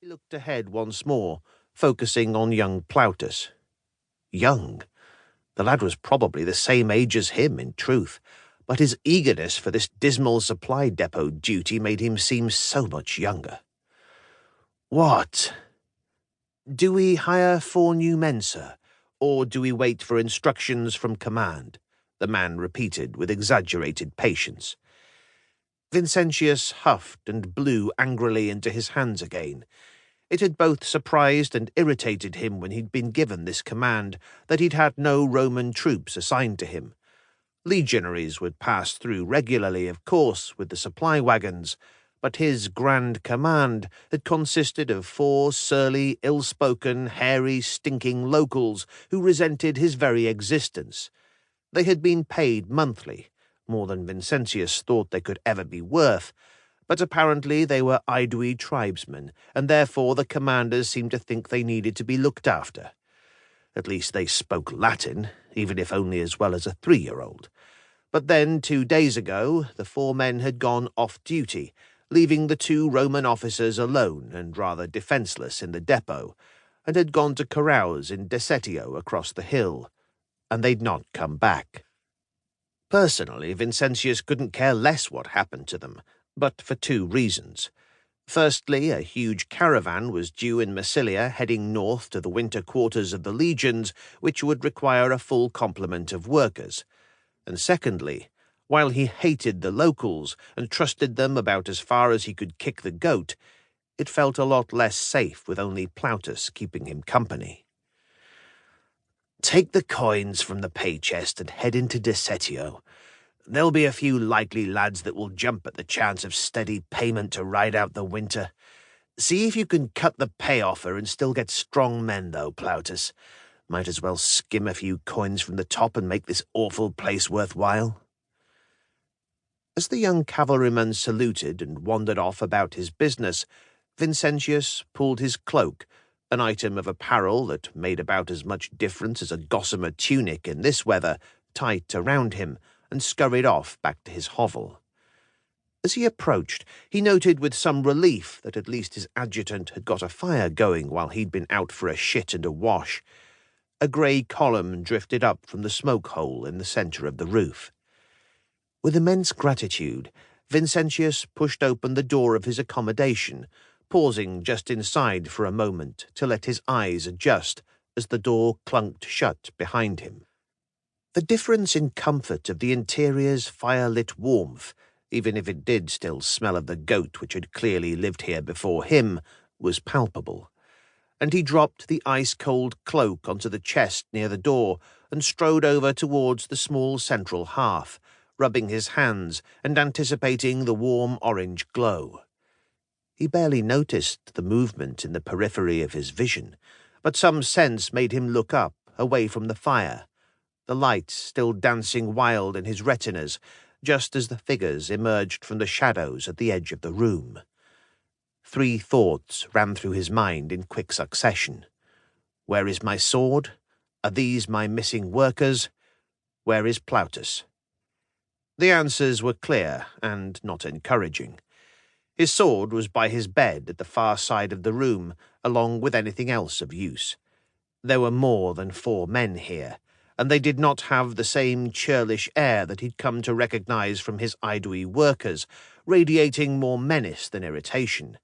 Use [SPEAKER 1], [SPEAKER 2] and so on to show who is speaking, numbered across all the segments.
[SPEAKER 1] He looked ahead once more, focusing on young Plautus. Young? The lad was probably the same age as him, in truth, but his eagerness for this dismal supply depot duty made him seem so much younger. What? Do we hire 4 new men, sir, or do we wait for instructions from command? The man repeated with exaggerated patience. Vincentius huffed and blew angrily into his hands again. It had both surprised and irritated him when he'd been given this command that he'd had no Roman troops assigned to him. Legionaries would pass through regularly, of course, with the supply wagons, but his grand command had consisted of 4 surly, ill-spoken, hairy, stinking locals who resented his very existence. They had been paid monthly, more than Vincentius thought they could ever be worth, but apparently they were Aedui tribesmen, and therefore the commanders seemed to think they needed to be looked after. At least they spoke Latin, even if only as well as a 3-year-old. But then, 2 days ago, the 4 men had gone off duty, leaving the 2 Roman officers alone and rather defenceless in the depot, and had gone to carouse in Desetio across the hill, and they'd not come back. Personally, Vincentius couldn't care less what happened to them, but for 2 reasons. Firstly, a huge caravan was due in Massilia heading north to the winter quarters of the legions, which would require a full complement of workers. And secondly, while he hated the locals and trusted them about as far as he could kick the goat, it felt a lot less safe with only Plautus keeping him company. Take the coins from the pay chest and head into Desetio. There'll be a few likely lads that will jump at the chance of steady payment to ride out the winter. See if you can cut the pay offer and still get strong men, though, Plautus. Might as well skim a few coins from the top and make this awful place worthwhile. As the young cavalryman saluted and wandered off about his business, Vincentius pulled his cloak, an item of apparel that made about as much difference as a gossamer tunic in this weather, tight around him, and scurried off back to his hovel. As he approached, he noted with some relief that at least his adjutant had got a fire going while he'd been out for a shit and a wash. A grey column drifted up from the smoke hole in the centre of the roof. With immense gratitude, Vincentius pushed open the door of his accommodation, pausing just inside for a moment to let his eyes adjust as the door clunked shut behind him. The difference in comfort of the interior's fire-lit warmth, even if it did still smell of the goat which had clearly lived here before him, was palpable, and he dropped the ice-cold cloak onto the chest near the door and strode over towards the small central hearth, rubbing his hands and anticipating the warm orange glow. He barely noticed the movement in the periphery of his vision, but some sense made him look up, away from the fire, the light still dancing wild in his retinas, just as the figures emerged from the shadows at the edge of the room. 3 thoughts ran through his mind in quick succession. Where is my sword? Are these my missing workers? Where is Plautus? The answers were clear and not encouraging. His sword was by his bed at the far side of the room, along with anything else of use. There were more than 4 men here, and they did not have the same churlish air that he'd come to recognize from his Aedui workers, radiating more menace than irritation.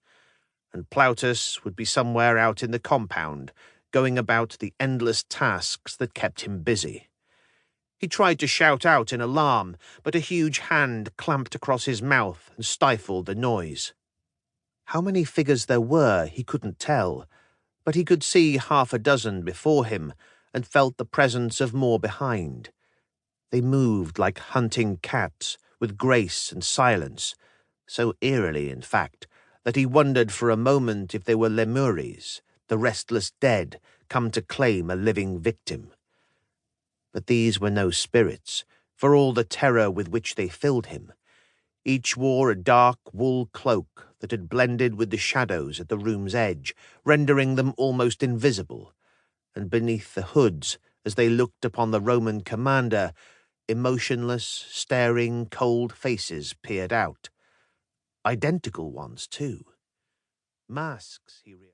[SPEAKER 1] And Plautus would be somewhere out in the compound, going about the endless tasks that kept him busy. He tried to shout out in alarm, but a huge hand clamped across his mouth and stifled the noise. How many figures there were he couldn't tell, but he could see 6 before him, and felt the presence of more behind. They moved like hunting cats, with grace and silence, so eerily, in fact, that he wondered for a moment if they were Lemures, the restless dead, come to claim a living victim. But these were no spirits, for all the terror with which they filled him. Each wore a dark wool cloak that had blended with the shadows at the room's edge, rendering them almost invisible, and beneath the hoods, as they looked upon the Roman commander, emotionless, staring, cold faces peered out. Identical ones, too. Masks, he realized.